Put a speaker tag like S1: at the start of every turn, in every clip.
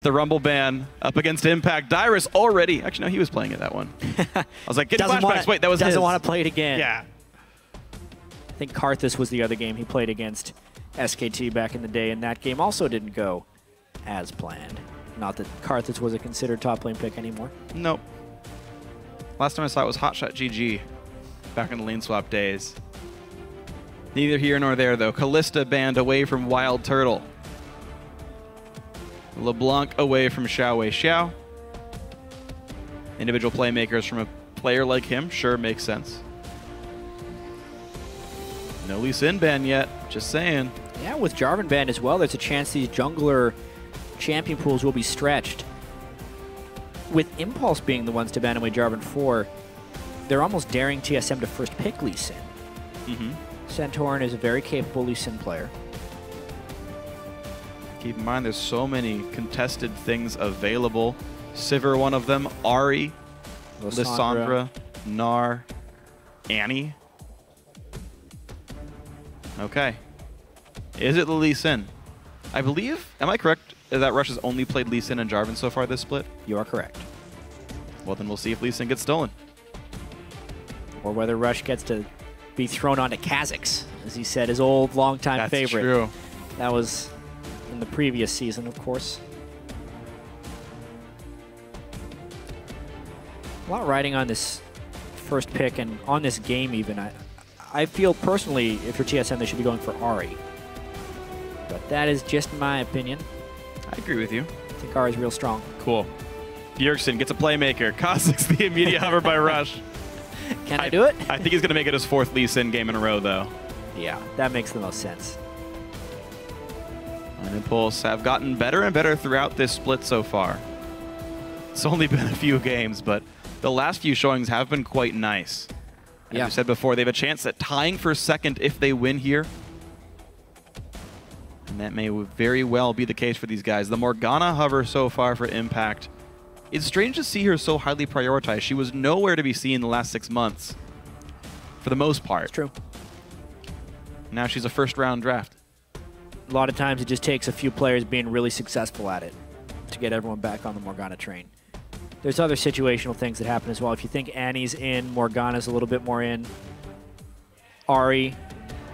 S1: The Rumble ban up against Impact. Dyrus already. Actually, no, he was playing it that one. I was like, get flashbacks. Wait, that was
S2: doesn't
S1: his.
S2: want to play it again.
S1: Yeah.
S2: I think Karthus was the other game he played against SKT back in the day, and that game also didn't go as planned. Not that Karthus was a considered top lane pick anymore.
S1: Nope. Last time I saw it was Hotshot GG back in the lane swap days. Neither here nor there, though. Kalista banned away from Wildturtle. LeBlanc away from XiaoWeiXiao. Individual playmakers from a player like him sure makes sense. No Lee Sin ban yet, just saying.
S2: Yeah, with Jarvan banned as well, there's a chance these jungler champion pools will be stretched. With Impulse being the ones to ban away Jarvan 4, they're almost daring TSM to first pick Lee Sin. Santorin is a very capable Lee Sin player.
S1: Keep in mind, there's so many contested things available. Sivir, one of them. Ahri, Lissandra, Gnar, Annie. Okay. Is it the Lee Sin? I believe, am I correct, that Rush has only played Lee Sin and Jarvan so far this split?
S2: You are correct.
S1: Well, then we'll see if Lee Sin gets stolen.
S2: Or whether Rush gets to be thrown onto Kha'Zix, as he said, his old longtime favorite.
S1: That's true.
S2: That was in the previous season, of course. A lot riding on this first pick and on this game even. I feel personally, if you're TSM, they should be going for Ahri. But that is just my opinion.
S1: I agree with you.
S2: I think Ahri's real strong.
S1: Cool. Bjergsen gets a playmaker. Kha'Zix the immediate hover by Rush.
S2: Can I do it?
S1: I think he's going to make it his 4th Lee Sin game in a row, though.
S2: Yeah, that makes the most sense.
S1: And Impulse have gotten better and better throughout this split so far. It's only been a few games, but the last few showings have been quite nice. As you said before, they have a chance at tying for second if they win here. And that may very well be the case for these guys. The Morgana hover so far for Impact. It's strange to see her so highly prioritized. She was nowhere to be seen the last 6 months, for the most part.
S2: It's true.
S1: Now she's a first-round draft.
S2: A lot of times it just takes a few players being really successful at it to get everyone back on the Morgana train. There's other situational things that happen as well. If you think Annie's in, Morgana's a little bit more in. Ahri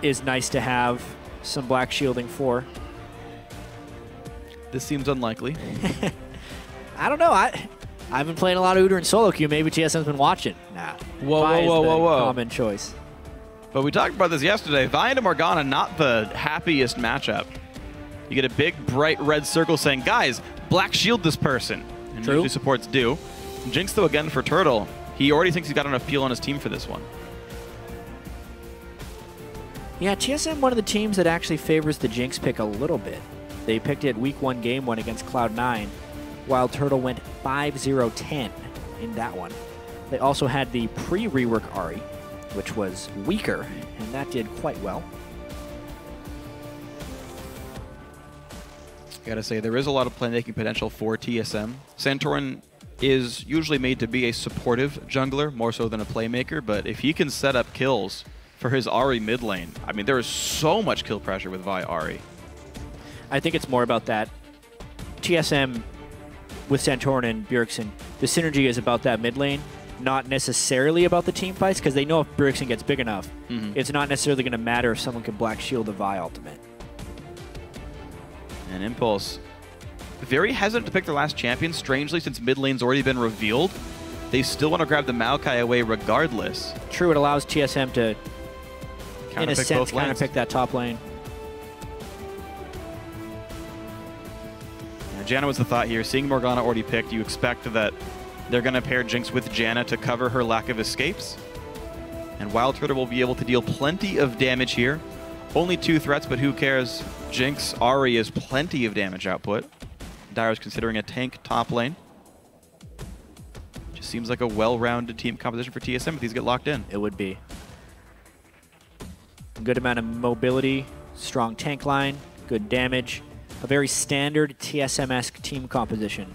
S2: is nice to have some black shielding for.
S1: This seems unlikely.
S2: I don't know. I've been playing a lot of Udyr and solo queue. Maybe TSM's been watching. Nah.
S1: Whoa.
S2: Common choice.
S1: But we talked about this yesterday. Vi and Morgana, not the happiest matchup. You get a big, bright red circle saying, guys, black shield this person. And usually supports do. Jinx, though, again for Turtle. He already thinks he's got enough peel on his team for this one.
S2: Yeah, TSM, one of the teams that actually favors the Jinx pick a little bit. They picked it week 1, game 1 against Cloud9, while Turtle went 5-0-10 in that one. They also had the pre-rework Ahri, which was weaker, and that did quite well.
S1: Gotta say, there is a lot of playmaking potential for TSM. Santorin is usually made to be a supportive jungler, more so than a playmaker, but if he can set up kills for his Ahri mid lane, I mean, there is so much kill pressure with Vi Ahri.
S2: I think it's more about that. TSM with Santorin and Bjergsen, the synergy is about that mid lane, not necessarily about the team fights, because they know if Bjergsen gets big enough, it's not necessarily going to matter if someone can black shield the Vi ultimate.
S1: And Impulse, very hesitant to pick their last champion, strangely, since mid lane's already been revealed. They still want to grab the Maokai away regardless.
S2: True, it allows TSM to, in a sense, kind of pick that top lane.
S1: Janna was the thought here. Seeing Morgana already picked, you expect that they're going to pair Jinx with Janna to cover her lack of escapes. And Wildturtle will be able to deal plenty of damage here. Only 2 threats, but who cares? Jinx, Ahri is plenty of damage output. Dyrus considering a tank top lane. Just seems like a well-rounded team composition for TSM if these get locked in.
S2: It would be. Good amount of mobility, strong tank line, good damage. A very standard TSM-esque team composition.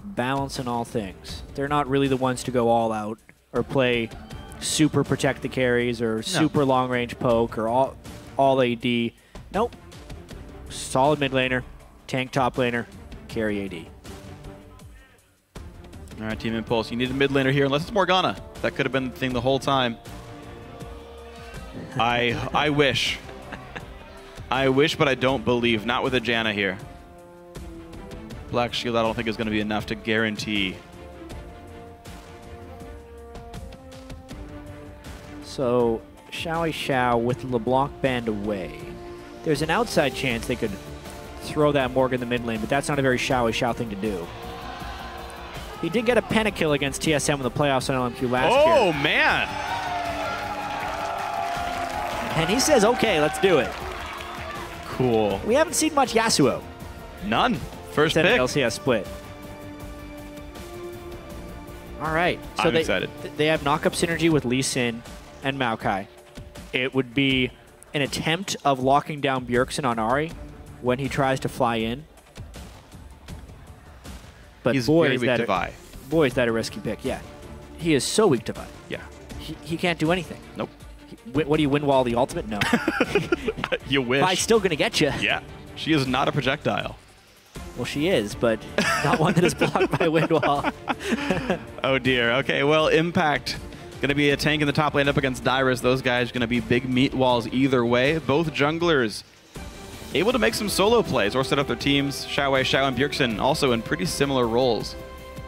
S2: Balance in all things. They're not really the ones to go all out or play super protect the carries or super long-range poke or all AD. Nope. Solid mid laner, tank top laner, carry AD.
S1: All right, Team Impulse, you need a mid laner here, unless it's Morgana. That could have been the thing the whole time. I wish. I wish, but I don't believe. Not with a Janna here. Black Shield, I don't think is going to be enough to guarantee.
S2: So, XiaoWeiXiao with LeBlanc banned away. There's an outside chance they could throw that Morg in the mid lane, but that's not a very XiaoWeiXiao thing to do. He did get a pentakill against TSM in the playoffs on LMQ last year.
S1: Oh, man!
S2: And he says, okay, let's do it.
S1: Cool.
S2: We haven't seen much Yasuo.
S1: None. First pick.
S2: LCS split. All right. So
S1: I'm excited.
S2: They have knock-up synergy with Lee Sin and Maokai. It would be an attempt of locking down Bjergsen on Ahri when he tries to fly in. But
S1: He's
S2: boy,
S1: very
S2: is
S1: weak
S2: that
S1: to Vi.
S2: Boy, is that a risky pick. Yeah. He is so weak to Vi.
S1: Yeah.
S2: He can't do anything.
S1: Nope.
S2: What do you win while the ultimate? No.
S1: You wish.
S2: Vi's still going to get you.
S1: Yeah. She is not a projectile.
S2: Well, she is, but not one that is blocked by wind wall.
S1: Oh, dear. Okay, well, Impact going to be a tank in the top lane up against Dyrus. Those guys are going to be big meat walls either way. Both junglers able to make some solo plays or set up their teams. XiaoWeiXiao and Bjergsen also in pretty similar roles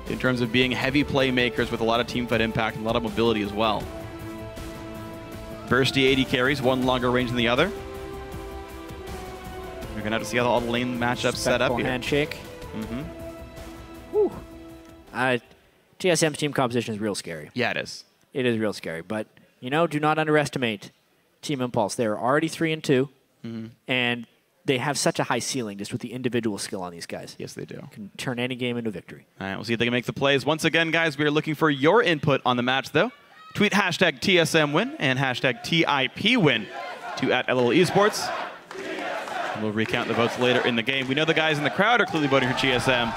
S1: in terms of being heavy playmakers with a lot of teamfight impact and a lot of mobility as well. Bursty AD carries, one longer range than the other. We're going to have to see how all the lane matchups set up here.
S2: Handshake. Whew. TSM's team composition is real scary.
S1: Yeah, it is.
S2: It is real scary. But, you know, do not underestimate Team Impulse. They're already 3-2, and they have such a high ceiling just with the individual skill on these guys.
S1: Yes, they do.
S2: Can turn any game into victory.
S1: All right, we'll see if they can make the plays. Once again, guys, we are looking for your input on the match, though. Tweet hashtag TSMWin and hashtag TIPWin to @LLEsports. And we'll recount the votes later in the game. We know the guys in the crowd are clearly voting for TSM.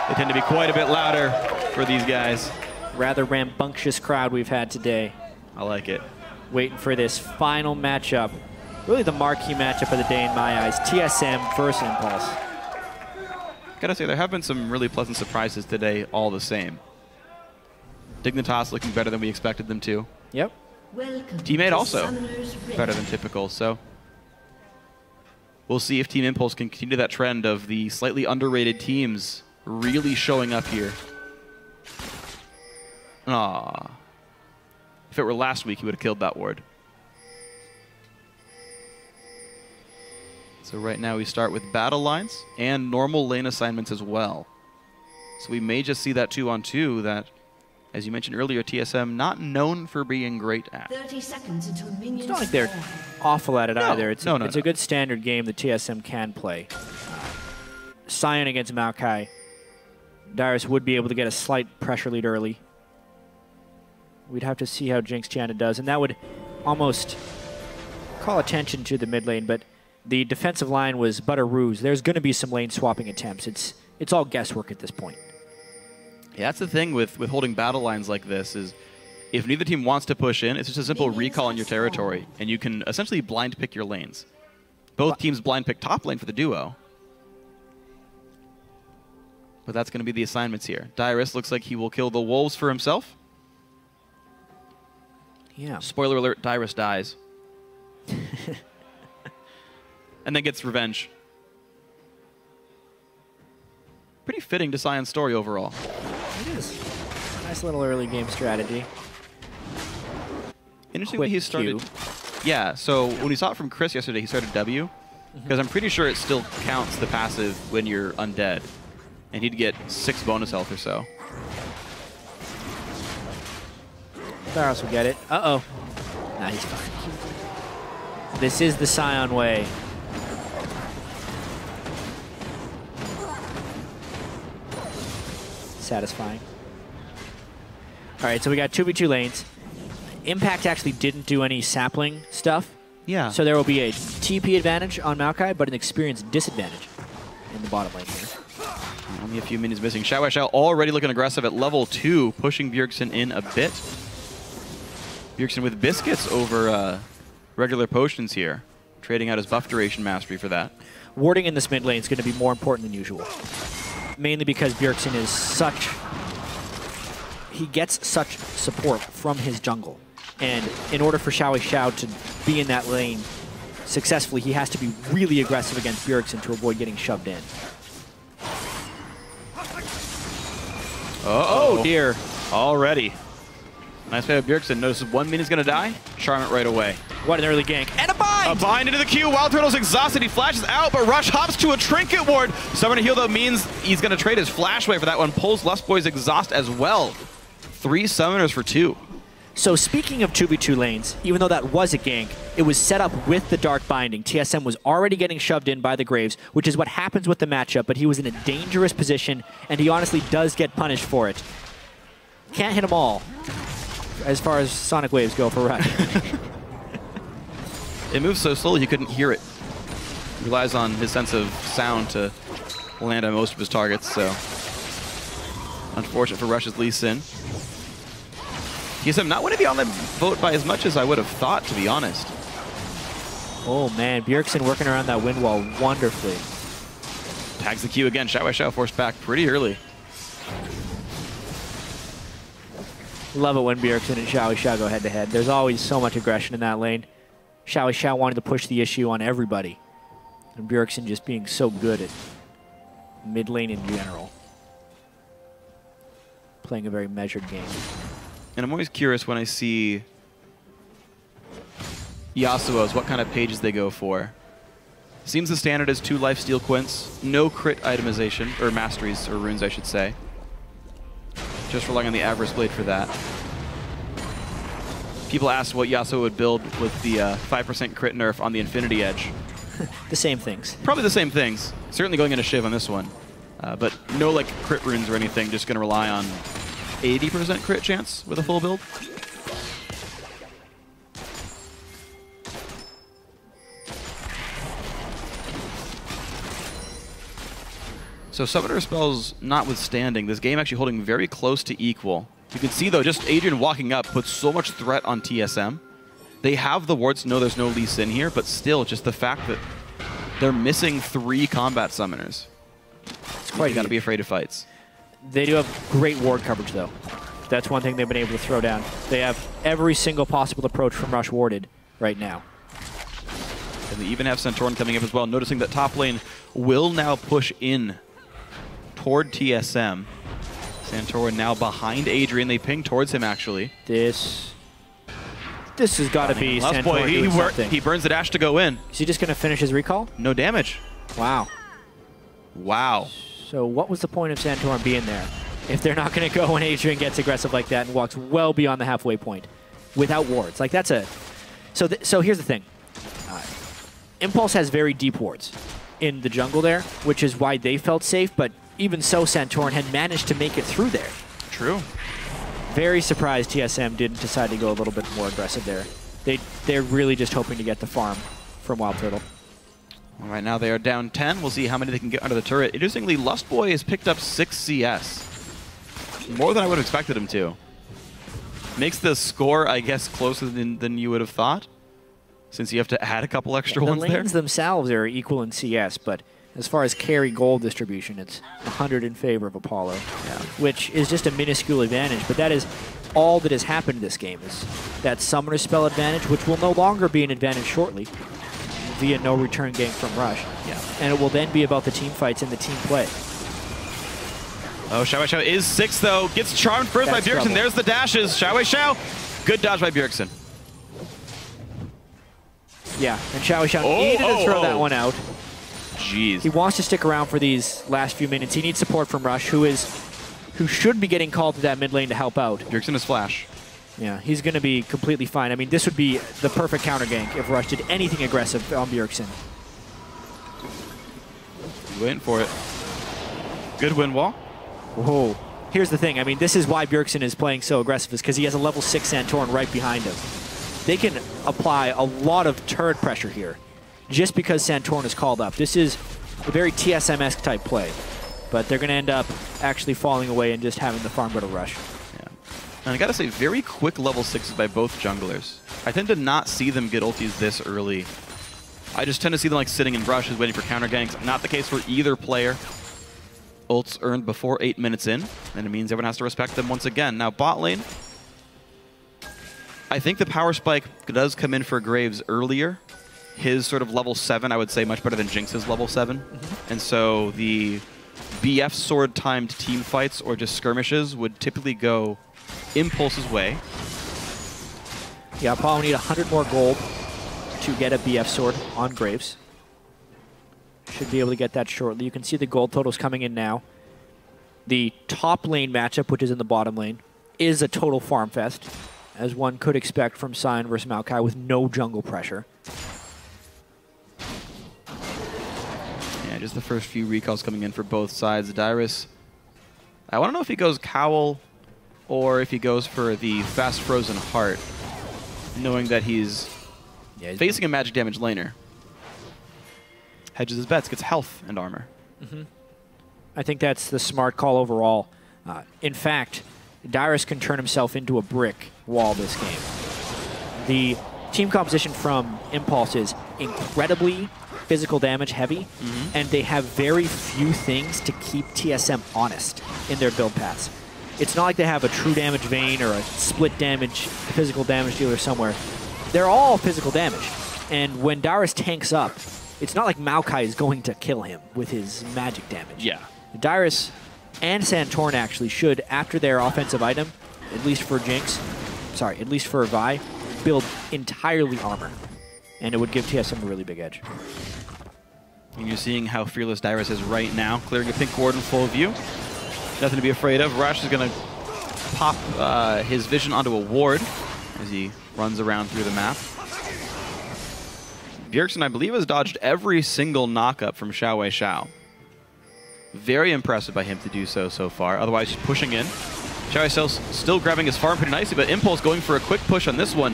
S1: They tend to be quite a bit louder for these guys.
S2: Rather rambunctious crowd we've had today.
S1: I like it.
S2: Waiting for this final matchup. Really the marquee matchup of the day in my eyes. TSM versus Impulse.
S1: Gotta say, there have been some really pleasant surprises today all the same. Dignitas looking better than we expected them to.
S2: Yep.
S1: Teammate also better than typical, so we'll see if Team Impulse can continue that trend of the slightly underrated teams really showing up here. Aww. If it were last week, he would have killed that ward. So right now we start with battle lines and normal lane assignments as well. So we may just see that 2-on-2 that, as you mentioned earlier, TSM not known for being great at.
S3: 30 seconds until minions.
S2: It's not like they're awful at it either. It's
S1: no.
S2: a good standard game that TSM can play. Sion against Maokai. Dyrus would be able to get a slight pressure lead early. We'd have to see how Jinx Janna does, and that would almost call attention to the mid lane, but the defensive line was but a ruse. There's going to be some lane swapping attempts. It's all guesswork at this point.
S1: Yeah, that's the thing with holding battle lines like this is if neither team wants to push in, it's just a simple recall in your territory, and you can essentially blind pick your lanes. Both teams blind pick top lane for the duo. But that's going to be the assignments here. Dyrus looks like he will kill the wolves for himself.
S2: Yeah.
S1: Spoiler alert, Dyrus dies. And then gets revenge. Pretty fitting to Sion's story overall.
S2: It is. Nice little early game strategy.
S1: Interestingly, he started... Yeah, so when we saw it from Chris yesterday, he started W. Because I'm pretty sure it still counts the passive when you're undead. And he'd get 6 bonus health or so.
S2: Dyrus will get it. Uh-oh. Nah, he's fine. This is the Sion way. Satisfying. All right, so we got 2v2 lanes. Impact actually didn't do any sapling stuff.
S1: Yeah.
S2: So there will be a TP advantage on Maokai, but an experience disadvantage in the bottom lane here.
S1: Only a few minions missing. XiaoWeiXiao already looking aggressive at level 2, pushing Bjergsen in a bit. Bjergsen with biscuits over regular potions here, trading out his buff duration mastery for that.
S2: warding in this mid lane is going to be more important than usual. Mainly because Bjergsen is such... He gets such support from his jungle. And in order for XiaoWeiXiao to be in that lane successfully, he has to be really aggressive against Bjergsen to avoid getting shoved in.
S1: Uh-oh.
S2: Oh, dear.
S1: Already. Nice play by Bjergsen. Notices 1 minute's going to die. Charm it right away.
S2: What an early gank. And a bind!
S1: A bind into the queue. Wildturtle's exhausted. He flashes out, but Rush hops to a trinket ward. Summoner heal, though, means he's going to trade his flash away for that one. Pulls Lustboy's exhaust as well. 3 summoners for 2.
S2: So speaking of 2v2 lanes, even though that was a gank, it was set up with the Dark Binding. TSM was already getting shoved in by the Graves, which is what happens with the matchup, but he was in a dangerous position, and he honestly does get punished for it. Can't hit them all, as far as Sonic Waves go for Rush.
S1: It moves so slowly you couldn't hear it. He relies on his sense of sound to land on most of his targets, so unfortunate for Rush's Lee Sin. TSM not winning the online vote by as much as I would have thought, to be honest.
S2: Oh man, Bjergsen working around that wind wall wonderfully.
S1: Tags the queue again. XiaoWeiXiao forced back pretty early.
S2: Love it when Bjergsen and XiaoWeiXiao go head-to-head. There's always so much aggression in that lane. XiaoWeiXiao wanted to push the issue on everybody. And Bjergsen just being so good at mid lane in general. Playing a very measured game.
S1: And I'm always curious when I see Yasuo's, what kind of pages they go for. Seems the standard is 2 lifesteal quints, no crit itemization, or masteries, or runes I should say. Just relying on the Avarice Blade for that. People asked what Yasuo would build with the 5% crit nerf on the Infinity Edge.
S2: The same things.
S1: Probably the same things. Certainly going into Shiv on this one. But no like crit runes or anything, just going to rely on 80% crit chance with a full build. So summoner spells notwithstanding, this game actually holding very close to equal. You can see though, just Adrian walking up puts so much threat on TSM. They have the wards to know there's no Lee Sin here, but still just the fact that they're missing 3 combat summoners.
S2: It's quite
S1: You gotta be afraid of fights.
S2: They do have great ward coverage, though. That's one thing they've been able to throw down. They have every single possible approach from Rush warded right now.
S1: And they even have Santorin coming up as well, noticing that top lane will now push in toward TSM. Santorin now behind Adrian. They ping towards him, actually.
S2: This has got to be
S1: Lustboy,
S2: Santorin doing something.
S1: he burns the dash to go in.
S2: Is he just going to finish his recall?
S1: No damage.
S2: Wow.
S1: Wow.
S2: So what was the point of Santorin being there if they're not going to go when Adrian gets aggressive like that and walks well beyond the halfway point without wards? Like that's a... So here's the thing. Impulse has very deep wards in the jungle there, which is why they felt safe, but even so, Santorin had managed to make it through there.
S1: True.
S2: Very surprised TSM didn't decide to go a little bit more aggressive there. They're really just hoping to get the farm from Wildturtle.
S1: All right, now they are down 10. We'll see how many they can get under the turret. Interestingly, Lustboy has picked up 6 CS. More than I would have expected him to. Makes the score, I guess, closer than you would have thought, since you have to add a couple extra ones there.
S2: The lanes themselves are equal in CS, but as far as carry gold distribution, it's 100 in favor of Apollo, which is just a minuscule advantage. But that is all that has happened in this game, is that summoner spell advantage, which will no longer be an advantage shortly via no return gank from Rush.
S1: Yeah.
S2: And it will then be about the team fights and the team play.
S1: Oh, XiaoWeiXiao is 6, though. Gets charmed first by Bjergsen.
S2: Trouble.
S1: There's the dashes. XiaoWeiXiao. Good dodge by Bjergsen.
S2: Yeah, and XiaoWeiXiao needed to throw that one out.
S1: Jeez.
S2: He wants to stick around for these last few minutes. He needs support from Rush, who should be getting called to that mid lane to help out.
S1: Bjergsen is flash.
S2: Yeah, he's going to be completely fine. I mean, this would be the perfect counter gank if Rush did anything aggressive on Bjergsen.
S1: Waiting for it. Good wind wall.
S2: Whoa. Here's the thing. I mean, this is why Bjergsen is playing so aggressive, is because he has a level 6 Santorin right behind him. They can apply a lot of turret pressure here just because Santorin is called up. This is a very TSM-esque type play, but they're going to end up actually falling away and just having the farm go to Rush.
S1: Yeah. And I gotta say, very quick level 6s by both junglers. I tend to not see them get ultis this early I just tend to see them like sitting in brushes, waiting for counter ganks. Not the case for either player. Ults earned before 8 minutes in, and it means everyone has to respect them once again. Now bot lane, I think the power spike does come in for Graves earlier. His sort of level 7, I would say, much better than Jinx's level 7. And so the BF sword timed team fights or just skirmishes would typically go Impulse's way.
S2: Yeah, probably need 100 more gold to get a BF sword on Graves. Should be able to get that shortly. You can see the gold totals coming in now. The top lane matchup, which is in the bottom lane, is a total farm fest, as one could expect from Sion versus Maokai with no jungle pressure.
S1: Yeah, just the first few recalls coming in for both sides. Dyrus, I want to know if he goes Cowl or if he goes for the fast frozen heart, knowing that he's facing a magic damage laner. Hedges his bets, gets health and armor.
S2: I think that's the smart call overall. In fact, Dyrus can turn himself into a brick wall this game. The team composition from Impulse is incredibly physical damage heavy, and they have very few things to keep TSM honest in their build paths. It's not like they have a true damage vein or a split damage, physical damage dealer somewhere. They're all physical damage. And when Dyrus tanks up, it's not like Maokai is going to kill him with his magic damage.
S1: Yeah.
S2: Dyrus and Santorin actually should, after their offensive item, at least for Jinx, sorry, at least for Vi, build entirely armor. And it would give TSM a really big edge.
S1: And you're seeing how fearless Dyrus is right now, clearing a pink ward in full view. Nothing to be afraid of. Rush is going to pop his vision onto a ward as he runs around through the map. Bjergsen, I believe, has dodged every single knock-up from XiaoWeiXiao. Very impressive by him to do so far. Otherwise, just pushing in. XiaoWeiXiao still grabbing his farm pretty nicely, but Impulse going for a quick push on this one.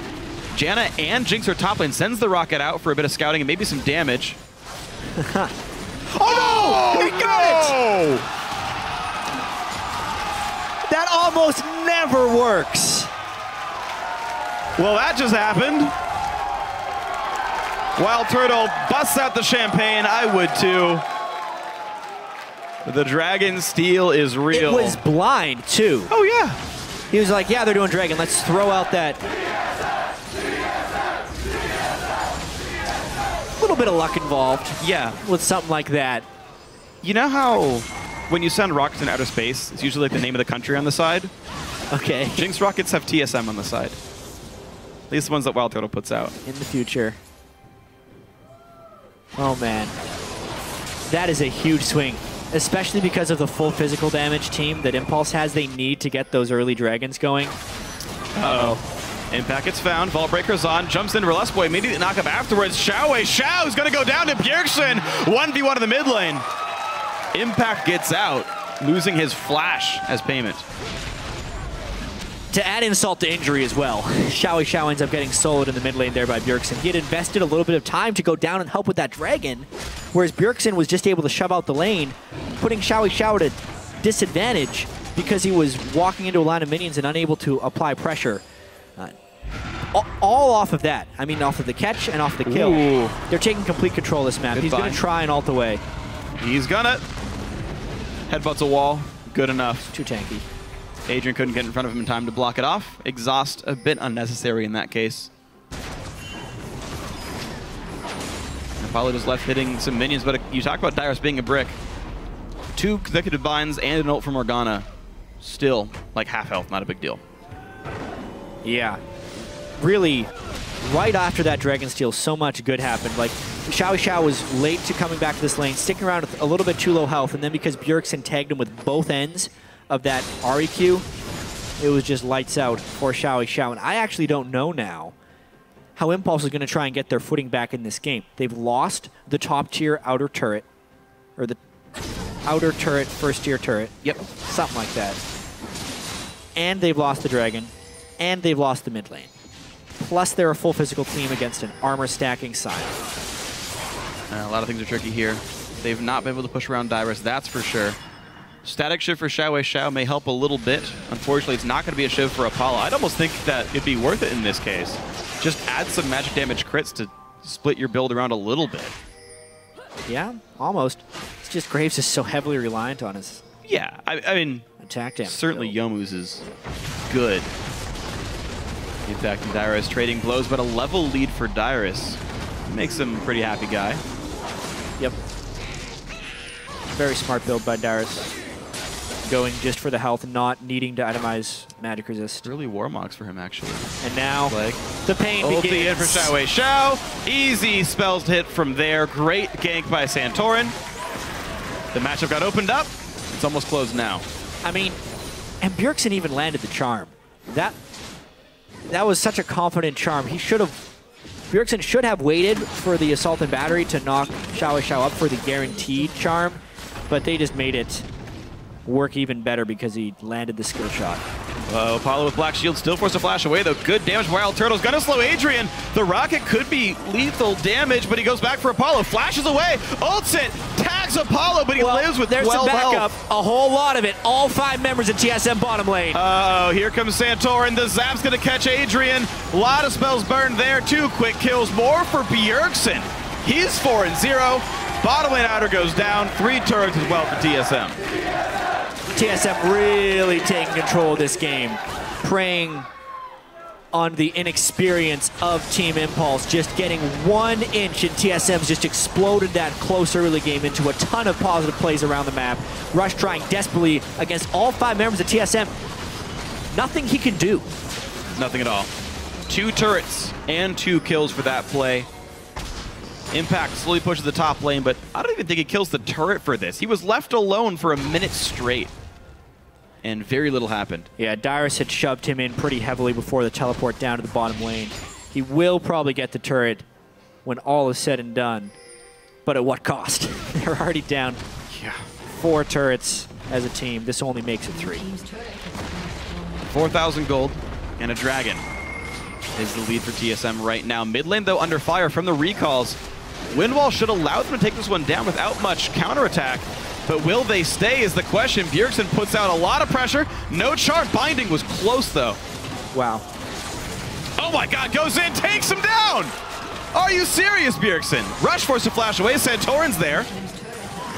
S1: Janna and Jinx are top lane, sends the rocket out for a bit of scouting and maybe some damage.
S2: Oh, no! He got it! That almost never works.
S1: Well, that just happened. Wildturtle busts out the champagne. I would too. The dragon steel is real.
S2: It was blind too.
S1: Oh yeah.
S2: He was like, yeah, they're doing dragon. Let's throw out that. A little bit of luck involved.
S1: Yeah.
S2: With something like that.
S1: You know how when you send rockets in outer space, it's usually like the name of the country on the side?
S2: Okay.
S1: Jinx rockets have TSM on the side. At least the ones that Wildturtle puts out.
S2: In the future. Oh man. That is a huge swing. Especially because of the full physical damage team that Impulse has. They need to get those early dragons going.
S1: Uh-oh. Impact gets found. Vault Breaker's on. Jumps into Lustboy. Immediately knock up afterwards. XiaoWeiXiao is going to go down to Bjergsen. 1v1 in the mid lane. Impact gets out, losing his flash as payment.
S2: To add insult to injury as well, XiaoWeiXiao ends up getting soloed in the mid lane there by Bjergsen. He had invested a little bit of time to go down and help with that dragon, whereas Bjergsen was just able to shove out the lane, putting XiaoWeiXiao at a disadvantage because he was walking into a line of minions and unable to apply pressure. All off of that. I mean, off of the catch and off the kill.
S1: Ooh.
S2: They're taking complete control of this map. He's going to try and ult away.
S1: He's gonna. Headbutts a wall. Good enough.
S2: Too tanky.
S1: Adrian couldn't get in front of him in time to block it off. Exhaust a bit unnecessary in that case. Apollo just left hitting some minions, but you talk about Dyrus being a brick. 2 consecutive binds and an ult from Morgana. Still, like half health, not a big deal.
S2: Yeah. Really, right after that Dragon Steal, so much good happened. Like, XiaoWeiXiao was late to coming back to this lane, sticking around with a little bit too low health, and then because Bjergsen tagged him with both ends of that Ahri Q, it was just lights out for XiaoWeiXiao. And I actually don't know now how Impulse is going to try and get their footing back in this game. They've lost the top tier outer turret, or the outer turret, first tier turret. Yep, something like that. And they've lost the dragon, and they've lost the mid lane. Plus they're a full physical team against an armor stacking side.
S1: A lot of things are tricky here. They've not been able to push around Dyrus, that's for sure. Static shiv for XiaoWeiXiao may help a little bit. Unfortunately, it's not going to be a shiv for Apollo. I'd almost think that it'd be worth it in this case. Just add some magic damage crits to split your build around a little bit.
S2: Yeah, almost. It's just Graves is so heavily reliant on his
S1: I mean,
S2: attack damage.
S1: Certainly Youmuu's is good. Impact and Dyrus trading blows, but a level lead for Dyrus makes him a pretty happy guy.
S2: Yep. Very smart build by Dyrus. Going just for the health, not needing to itemize magic resist.
S1: Really Warmogs for him, actually.
S2: And now,
S1: like,
S2: the pain begins.
S1: Ulti in for XiaoWeiXiao. Easy spells to hit from there. Great gank by Santorin. The matchup got opened up. It's almost closed now.
S2: I mean, and Bjergsen even landed the charm. That was such a confident charm. Bjergsen should have waited for the Assault and Battery to knock XiaoWeiXiao up for the guaranteed charm, but they just made it work even better because he landed the skill shot.
S1: Apollo with Black Shield still forced to flash away, though. Good damage. Wildturtle's gonna slow Adrian. The rocket could be lethal damage, but he goes back for Apollo. Flashes away. Ults it. Tags Apollo, but he lives with 12
S2: health. There's some backup.
S1: Health.
S2: A whole lot of it. All 5 members in TSM bottom lane.
S1: Oh, here comes Santorin. The zap's gonna catch Adrian. A lot of spells burned there. 2 quick kills. More for Bjergsen. He's 4-0. Bottom lane outer goes down. 3 turrets as well for TSM.
S2: TSM really taking control of this game, preying on the inexperience of Team Impulse, just getting 1 inch, and TSM's just exploded that close early game into a ton of positive plays around the map. Rush trying desperately against all 5 members of TSM. Nothing he can do.
S1: Nothing at all. 2 turrets and 2 kills for that play. Impact slowly pushes the top lane, but I don't even think he kills the turret for this. He was left alone for a minute straight, and very little happened.
S2: Yeah, Dyrus had shoved him in pretty heavily before the teleport down to the bottom lane. He will probably get the turret when all is said and done, but at what cost? They're already down 4 turrets as a team. This only makes it 3.
S1: 4,000 gold and a dragon is the lead for TSM right now. Mid lane, though, under fire from the recalls. Windwall should allow them to take this one down without much counterattack, but will they stay is the question. Bjergsen puts out a lot of pressure. No charm. Binding was close, though.
S2: Wow.
S1: Oh my god, goes in, takes him down! Are you serious, Bjergsen? Rush forced to flash away. Santorin's there.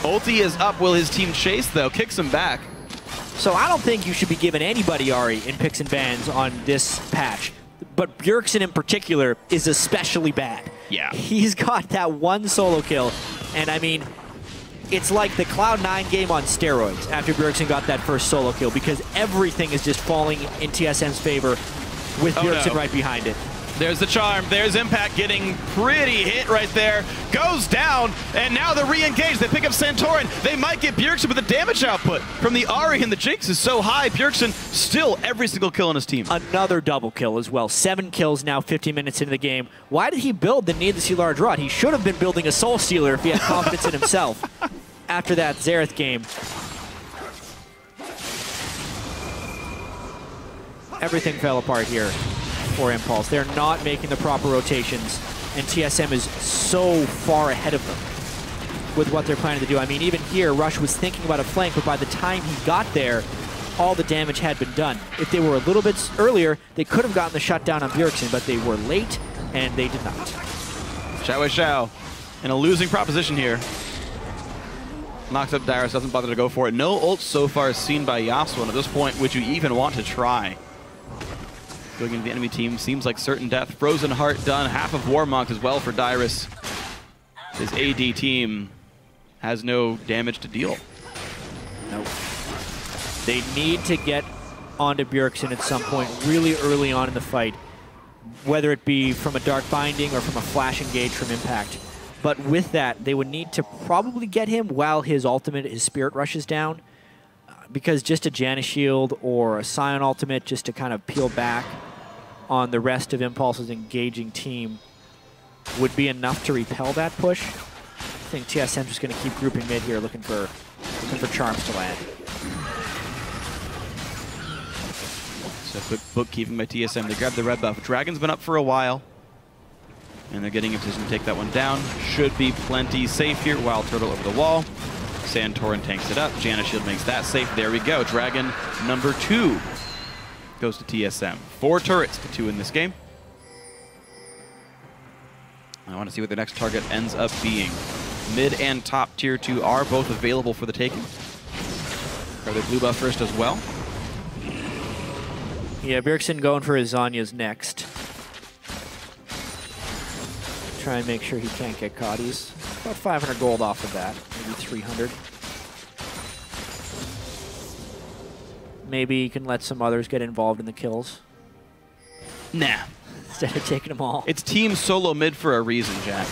S1: Ulti is up. Will his team chase, though? Kicks him back.
S2: So I don't think you should be giving anybody Ahri in picks and bans on this patch. But Bjergsen in particular is especially bad.
S1: Yeah.
S2: He's got that 1 solo kill, and I mean, it's like the Cloud9 game on steroids after Bjergsen got that first solo kill, because everything is just falling in TSM's favor with Bjergsen right behind it.
S1: There's the charm. There's Impact getting pretty hit right there. Goes down, and now they're re-engaged. They pick up Santorin. They might get Bjergsen, but the damage output from the Ahri and the Jinx is so high. Bjergsen still every single kill on his team.
S2: Another double kill as well. 7 kills now, 15 minutes into the game. Why did he build the needlessly large rod? He should have been building a Soul Stealer if he had confidence in himself after that Xerath game. Everything fell apart here for Impulse. They're not making the proper rotations, and TSM is so far ahead of them with what they're planning to do. I mean, even here, Rush was thinking about a flank, but by the time he got there, all the damage had been done. If they were a little bit earlier, they could have gotten the shutdown on Bjergsen, but they were late, and they did not.
S1: XiaoWeiXiao in a losing proposition here. Knocks up Dyrus, doesn't bother to go for it. No ult so far seen by Yasuo, and at this point, would you even want to try? Going into the enemy team seems like certain death. Frozen Heart done. Half of Warmogs as well for Dyrus. His AD team has no damage to deal.
S2: Nope. They need to get onto Bjergsen at some point really early on in the fight, whether it be from a Dark Binding or from a Flash Engage from Impact. But with that, they would need to probably get him while his ultimate, his Spirit Rush is down, because just a Janna shield or a Sion ultimate just to kind of peel back on the rest of Impulse's engaging team would be enough to repel that push. I think TSM's just going to keep grouping mid here, looking for charms to land.
S1: So quick bookkeeping by TSM. They grab the red buff. Dragon's been up for a while, and they're getting in position to take that one down. Should be plenty safe here. Wildturtle over the wall. Santorin tanks it up. Janna shield makes that safe. There we go. Dragon number 2 goes to TSM. 4 turrets to 2 in this game. I want to see what the next target ends up being. Mid and top tier 2 are both available for the taking. Are they blue buff first as well?
S2: Yeah, Bjergsen going for his Zhonya's next. Try and make sure he can't get caught. He's about 500 gold off of that, maybe 300. Maybe he can let some others get involved in the kills.
S1: Nah.
S2: Instead of taking them all.
S1: It's team Solomid for a reason, Jack.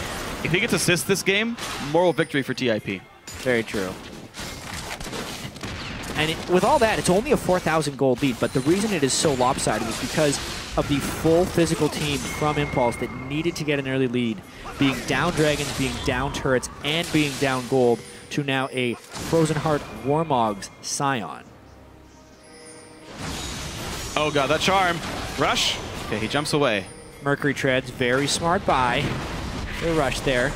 S1: If he gets assists this game, moral victory for TIP.
S2: Very true. And with all that, it's only a 4,000 gold lead, but the reason it is so lopsided is because of the full physical team from Impulse that needed to get an early lead, being down dragons, being down turrets, and being down gold, to now a Frozen Heart Warmogs Sion.
S1: Oh god, that charm. Rush. Okay, he jumps away.
S2: Mercury treads, very smart buy. The rush there.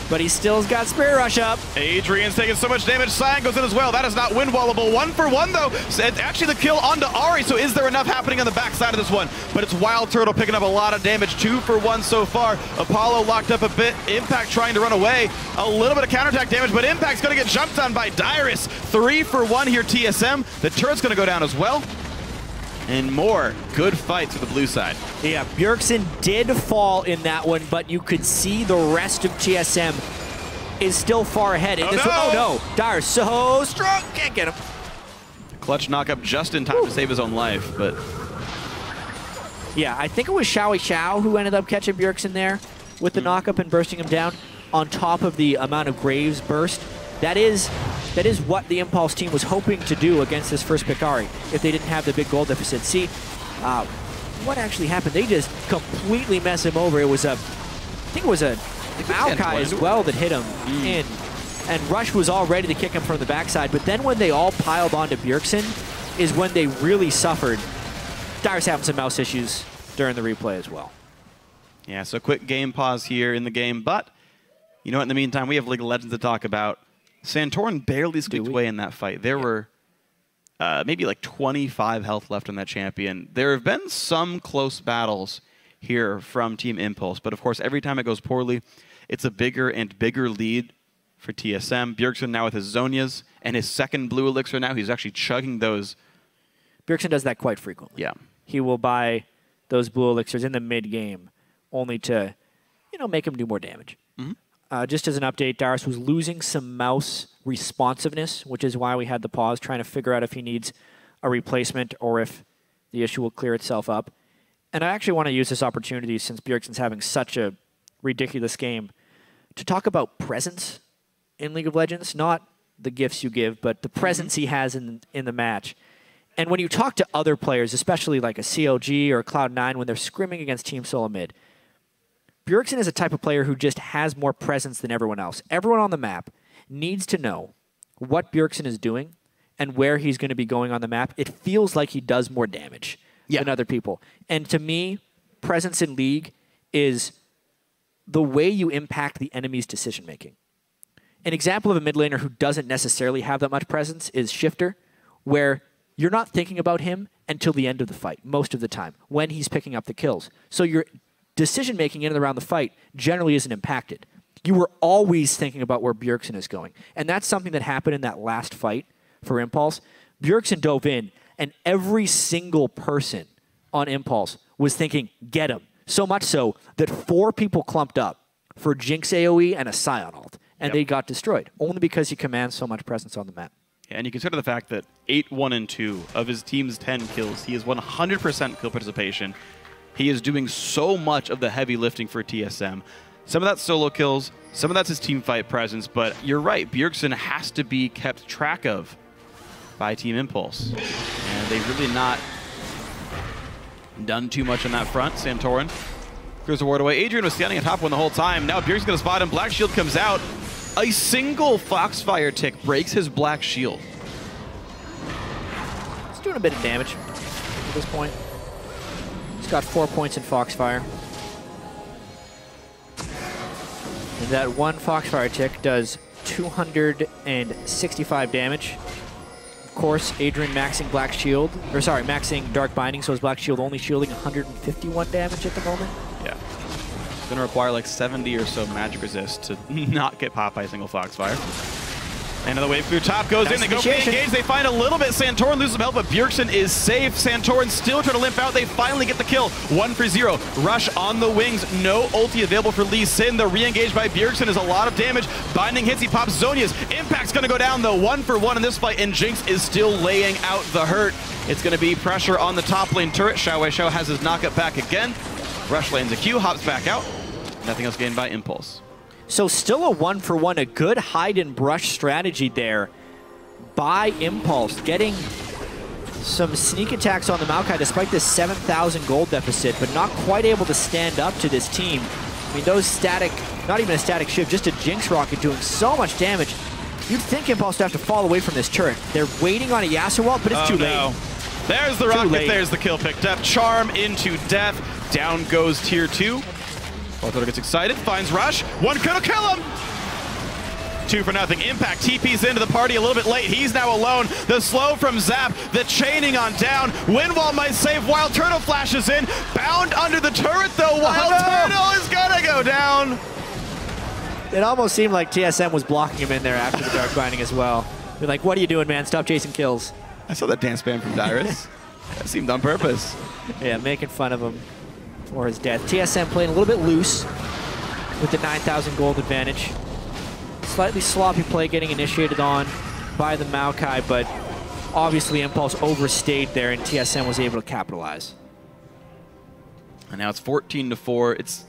S2: But he still's got Spirit Rush up.
S1: Adrian's taking so much damage. Sion goes in as well. That is not win wallable. 1 for 1 though. It's actually the kill onto Ahri. So is there enough happening on the backside of this one? But it's Wildturtle picking up a lot of damage. 2 for 1 so far. Apollo locked up a bit. Impact trying to run away. A little bit of counterattack damage, but Impact's going to get jumped on by Dyrus. 3 for 1 here, TSM. The turret's going to go down as well. And more good fights for the blue side.
S2: Yeah, Bjergsen did fall in that one, but you could see the rest of TSM is still far ahead. In this one. Oh no, Dyrus so strong, can't get him.
S1: Clutch knockup just in time to save his own life, but...
S2: Yeah, I think it was XiaoWeiXiao who ended up catching Bjergsen there with the knockup and bursting him down on top of the amount of Graves burst. That is what the Impulse team was hoping to do against this first pick Ahri if they didn't have the big gold deficit. See, what actually happened? They just completely messed him over. It was I think it was a Maokai as well that hit him in. And Rush was all ready to kick him from the backside, but then when they all piled onto Bjergsen is when they really suffered. Dyrus having some mouse issues during the replay as well.
S1: Yeah, so quick game pause here in the game, but you know what, in the meantime, we have League of Legends to talk about. Santorin barely squeaked away in that fight. There were maybe like 25 health left on that champion. There have been some close battles here from Team Impulse, but of course, every time it goes poorly, it's a bigger and bigger lead for TSM. Bjergsen now with his Zhonya's and his second blue elixir now. He's actually chugging those.
S2: Bjergsen does that quite frequently.
S1: Yeah.
S2: He will buy those blue elixirs in the mid-game only to, you know, make him do more damage. Just as an update, Dyrus was losing some mouse responsiveness, which is why we had the pause, trying to figure out if he needs a replacement or if the issue will clear itself up. And I actually want to use this opportunity, since Bjergsen's having such a ridiculous game, to talk about presence in League of Legends. Not the gifts you give, but the presence he has in the match. And when you talk to other players, especially like a CLG or a Cloud9, when they're scrimming against Team Solomid, Bjergsen is a type of player who just has more presence than everyone else. Everyone on the map needs to know what Bjergsen is doing and where he's going to be going on the map. It feels like he does more damage than other people. And to me, presence in League is the way you impact the enemy's decision-making. An example of a mid laner who doesn't necessarily have that much presence is Shifter, where you're not thinking about him until the end of the fight, most of the time, when he's picking up the kills. So your decision-making in and around the fight generally isn't impacted. You were always thinking about where Bjergsen is going. And that's something that happened in that last fight for Impulse. Bjergsen dove in, and every single person on Impulse was thinking, get him. So much so that 4 people clumped up for Jinx AoE and a Sion ult. And they got destroyed, only because he commands so much presence on the map.
S1: Yeah, and you consider the fact that 8-1-2 of his team's 10 kills, he has 100% kill participation. He is doing so much of the heavy lifting for TSM. Some of that's solo kills, some of that's his team fight presence, but you're right, Bjergsen has to be kept track of by Team Impulse. And they've really not done too much on that front. Santorin clears the ward away. Adrian was standing on top one the whole time. Now Bjergsen's going to spot him. Black Shield comes out. A single Foxfire tick breaks his Black Shield.
S2: It's doing a bit of damage at this point. He's got 4 points in Foxfire. And that one Foxfire tick does 265 damage. Of course, Adrian maxing Black Shield, or sorry, maxing Dark Binding, so his Black Shield only shielding 151 damage at the moment.
S1: Yeah. going to require like 70 or so magic resist to not get popped by a single Foxfire. And the wave through top goes in. They go for the engage. They find a little bit. Santorin loses some health, but Bjergsen is safe. Santorin still trying to limp out. They finally get the kill. 1-for-0. Rush on the wings. No ulti available for Lee Sin. The re-engage by Bjergsen is a lot of damage. Binding hits. He pops Zhonya's. Impact's going to go down, though. 1-for-1 in this fight, and Jinx is still laying out the hurt. It's going to be pressure on the top lane turret. XiaoWeiXiao has his knockup back again. Rush lanes a Q, hops back out. Nothing else gained by Impulse.
S2: So still a 1-for-1, a good hide and brush strategy there by Impulse, getting some sneak attacks on the Maokai despite this 7,000 gold deficit, but not quite able to stand up to this team. I mean, those static, not even a static shift, just a Jinx rocket doing so much damage. You'd think Impulse would have to fall away from this turret. They're waiting on a Yasuo ult, but it's too late.
S1: There's the rocket, there's the kill picked up. Charm into death. Down goes tier 2. Wildturtle gets excited, finds Rush. One kill to kill him! 2-for-0. Impact TP's into the party a little bit late. He's now alone. The slow from Zap, the chaining on down. Windwall might save. Wildturtle flashes in. Bound under the turret though. Wildturtle is gonna go down.
S2: It almost seemed like TSM was blocking him in there after the Dark Binding as well. They're like, what are you doing, man? Stop chasing kills.
S1: I saw that dance band from Dyrus. That seemed on purpose.
S2: Yeah, making fun of him for his death. TSM playing a little bit loose with the 9,000 gold advantage. Slightly sloppy play getting initiated on by the Maokai, but obviously Impulse overstayed there and TSM was able to capitalize.
S1: And now it's 14-4. It's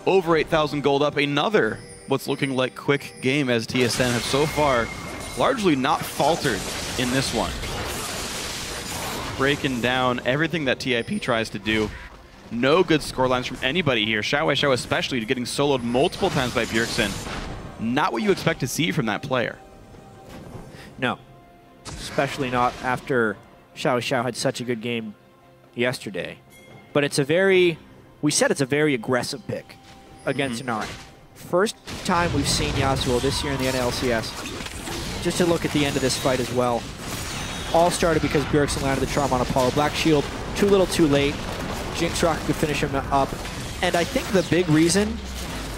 S1: over 8,000 gold up. Another what's looking like quick game as TSM have so far largely not faltered in this one. Breaking down everything that TIP tries to do. No good scorelines from anybody here. XiaoWeiXiao especially getting soloed multiple times by Bjergsen. Not what you expect to see from that player.
S2: No, especially not after XiaoWeiXiao had such a good game yesterday. But it's a very, we said it's a very aggressive pick against Ahri. First time we've seen Yasuo this year in the NLCS. Just to look at the end of this fight as well. All started because Bjergsen landed the charm on Apollo. Black Shield, too little too late. Jinx rocket could finish him up. And I think the big reason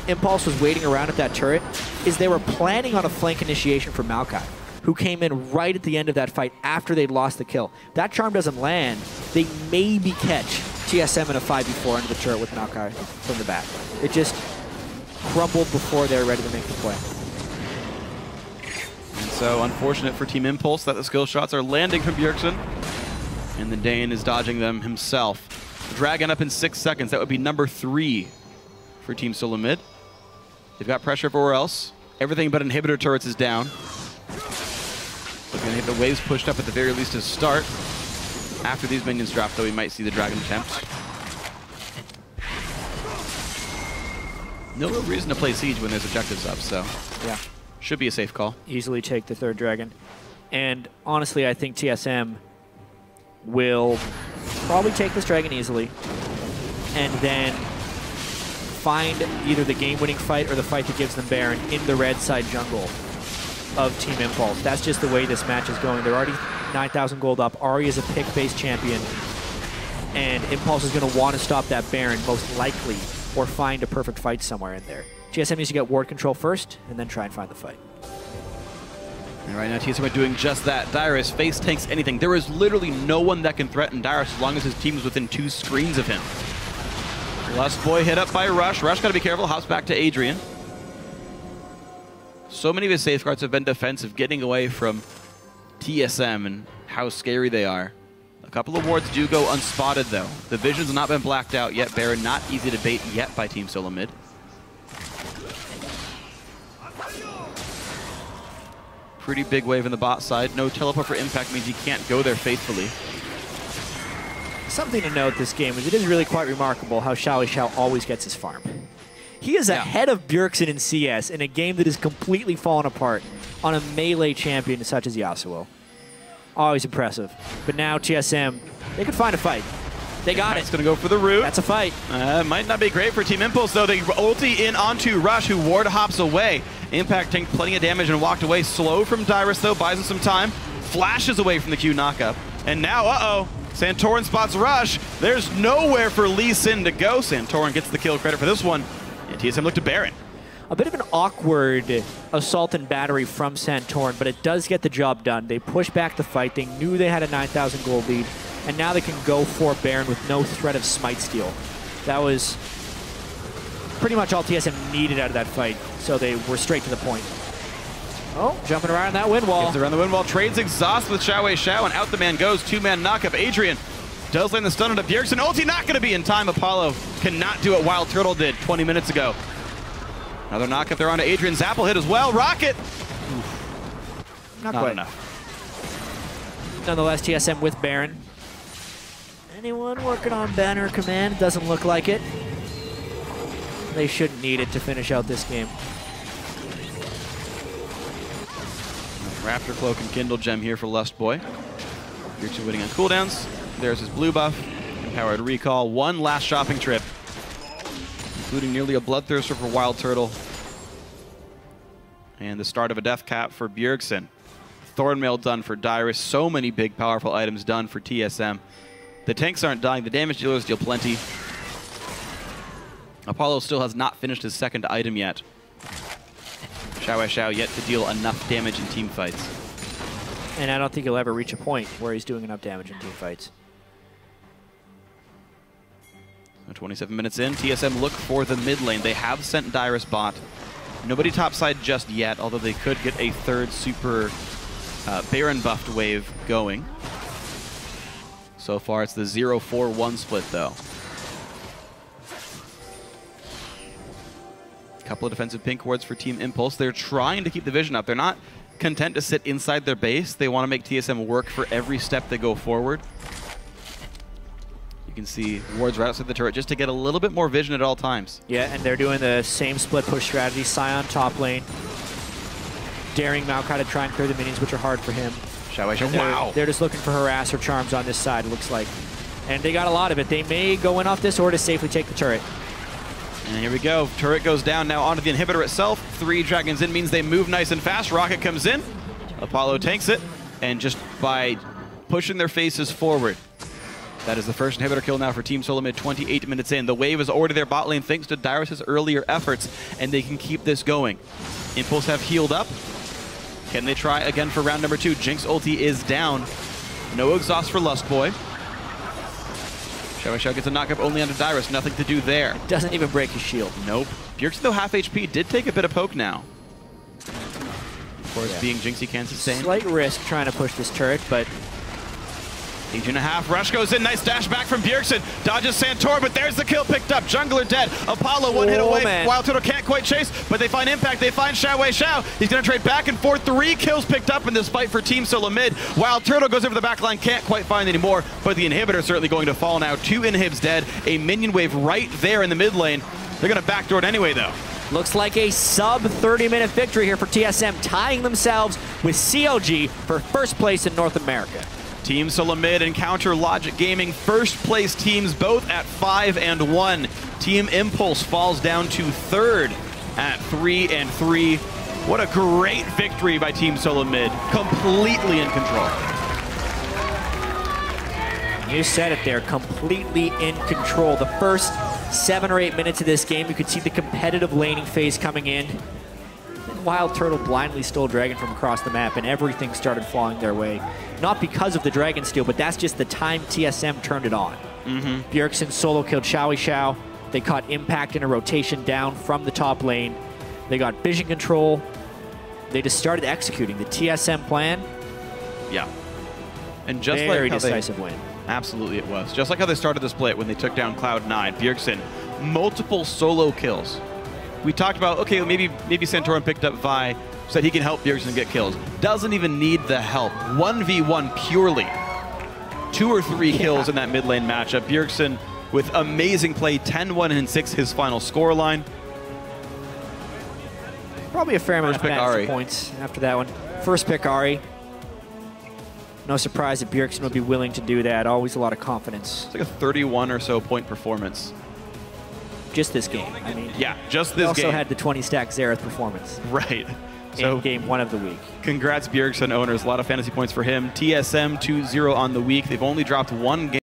S2: Impulse was waiting around at that turret is they were planning on a flank initiation for Maokai, who came in right at the end of that fight after they'd lost the kill. That charm doesn't land, they maybe catch TSM in a 5v4 under the turret with Maokai from the back. It just crumbled before they were ready to make the play.
S1: And so unfortunate for Team Impulse that the skill shots are landing from Bjergsen, and the Dane is dodging them himself. Dragon up in 6 seconds. That would be number 3 for Team Solomid. They've got pressure everywhere else. Everything but inhibitor turrets is down. They're going to hit the waves pushed up at the very least to start. After these minions drop, though, we might see the Dragon attempt. No real reason to play Siege when there's objectives up, so
S2: yeah,
S1: should be a safe call.
S2: Easily take the 3rd Dragon. And honestly, I think TSM will probably take this Dragon easily and then find either the game-winning fight or the fight that gives them Baron in the red side jungle of Team Impulse. That's just the way this match is going. They're already 9,000 gold up. Ahri is a pick-based champion, and Impulse is going to want to stop that Baron most likely or find a perfect fight somewhere in there. TSM needs to get ward control first and then try and find the fight.
S1: And right now, TSM are doing just that. Dyrus face tanks anything. There is literally no one that can threaten Dyrus as long as his team is within 2 screens of him. Lustboy hit up by Rush. Rush got to be careful. Hops back to Adrian. So many of his safeguards have been defensive, getting away from TSM and how scary they are. A couple of wards do go unspotted, though. The vision's not been blacked out yet. Baron not easy to bait yet by Team Solomid. Pretty big wave in the bot side. No teleport for impact means he can't go there faithfully.
S2: Something to note this game is it is really quite remarkable how XiaoWeiXiao always gets his farm. He is ahead of Bjergsen in CS in a game that is completely fallen apart on a melee champion such as Yasuo. Always impressive. But now TSM, they could find a fight. They got it.
S1: It's going to go for the root.
S2: That's a fight.
S1: Might not be great for Team Impulse, though. They ulti in onto Rush, who ward hops away. Impact tanked plenty of damage and walked away. Slow from Dyrus, though, buys him some time. Flashes away from the Q knockup. And now, Santorin spots Rush. There's nowhere for Lee Sin to go. Santorin gets the kill credit for this one. And TSM look to Baron.
S2: A bit of an awkward assault and battery from Santorin, but it does get the job done. They push back the fight. They knew they had a 9,000 gold lead, and now they can go for Baron with no threat of smite steal. That was pretty much all TSM needed out of that fight, so they were straight to the point. Oh, jumping around that wind wall.
S1: Gets around the wind wall, trades exhaust with XiaoWeiXiao, and out the man goes. Two-man knockup. Adrian does land the stun onto Bjergsen. Ulti not going to be in time. Apollo cannot do what Wildturtle did 20 minutes ago. Another knockup there onto Adrian. Zapple hit as well. Rocket.
S2: Not
S1: Not
S2: quite
S1: enough.
S2: Nonetheless, TSM with Baron. Anyone working on banner command? Doesn't look like it. They shouldn't need it to finish out this game.
S1: Raptor Cloak and Kindle Gem here for Lustboy. Bjergsen winning on cooldowns. There's his blue buff. Empowered recall. One last shopping trip, including nearly a Bloodthirster for Wildturtle. And the start of a death cap for Bjergsen. Thornmail done for Dyrus. So many big, powerful items done for TSM. The tanks aren't dying. The damage dealers deal plenty. Apollo still has not finished his second item yet. XiaoWeiXiao yet to deal enough damage in team fights.
S2: And I don't think he'll ever reach a point where he's doing enough damage in team fights.
S1: 27 minutes in, TSM look for the mid lane. They have sent Dyrus bot. Nobody topside just yet, although they could get a third super Baron buffed wave going. So far, it's the 0-4-1 split, though. Couple of defensive pink wards for Team Impulse. They're trying to keep the vision up. They're not content to sit inside their base. They want to make TSM work for every step they go forward. You can see wards right outside the turret just to get a little bit more vision at all times.
S2: Yeah, and they're doing the same split push strategy. Sion top lane, daring Maokai to try and clear the minions, which are hard for him.
S1: XiaoWeiXiao, wow!
S2: They're just looking for harass or charms on this side, it looks like. And they got a lot of it. They may go in off this or to safely take the turret.
S1: And here we go. Turret goes down now onto the inhibitor itself. 3 dragons in means they move nice and fast. Rocket comes in. Apollo tanks it. And just by pushing their faces forward, that is the first inhibitor kill now for Team Solomid 28 minutes in. The wave is already their bot lane thanks to Dyrus' earlier efforts, and they can keep this going. Impulse have healed up. Can they try again for round number 2? Jinx ulti is down. No exhaust for Lustboy. XiaoWeiXiao gets a knockup only onto Dyrus. Nothing to do there.
S2: Doesn't even break his shield.
S1: Nope. Bjergsen, though half HP, did take a bit of poke now. Of course, being Jinx, he can't sustain.
S2: Slight risk trying to push this turret, but...
S1: Age and a half. Rush goes in. Nice dash back from Bjergsen. Dodges Santorin, but there's the kill picked up. Jungler dead. Apollo one hit away. Wildturtle can't quite chase, but they find impact. They find XiaoWeiXiao. He's going to trade back and forth. 3 kills picked up in this fight for Team Solomid. Wildturtle goes over the back line. Can't quite find any more, but the inhibitor certainly going to fall now. 2 inhibs dead. A minion wave right there in the mid lane. They're going to backdoor it anyway, though.
S2: Looks like a sub-30-minute victory here for TSM, tying themselves with CLG for first place in North America.
S1: Team Solomid encounter Logic Gaming, first place teams both at 5-1. Team Impulse falls down to 3rd at 3-3. What a great victory by Team Solomid, completely in control.
S2: You said it there, completely in control. The first 7 or 8 minutes of this game, you could see the competitive laning phase coming in. Wildturtle blindly stole Dragon from across the map, and everything started falling their way. Not because of the Dragon steal, but that's just the time TSM turned it on. Bjergsen solo killed XiaoWeiXiao. They caught impact in a rotation down from the top lane. They got vision control. They just started executing the TSM plan.
S1: Yeah. And just
S2: very
S1: like
S2: decisive win.
S1: Absolutely it was. Just like how they started the split when they took down Cloud9. Bjergsen, multiple solo kills. We talked about, okay, maybe Santorin picked up Vi, so that he can help Bjergsen get kills. Doesn't even need the help. 1v1 purely. 2 or 3 kills in that mid lane matchup. Bjergsen with amazing play, 10-1-6 his final scoreline.
S2: Probably a fair amount of fantasy points after that one. First pick Ahri. No surprise that Bjergsen would be willing to do that. Always a lot of confidence.
S1: It's like a 31 or so point performance.
S2: Just this game. I mean,
S1: yeah, just this game.
S2: He also had the 20-stack Xerath performance.
S1: Right.
S2: in game 1 of the week.
S1: Congrats, Bjergsen owners. A lot of fantasy points for him. TSM 2-0 on the week. They've only dropped one game.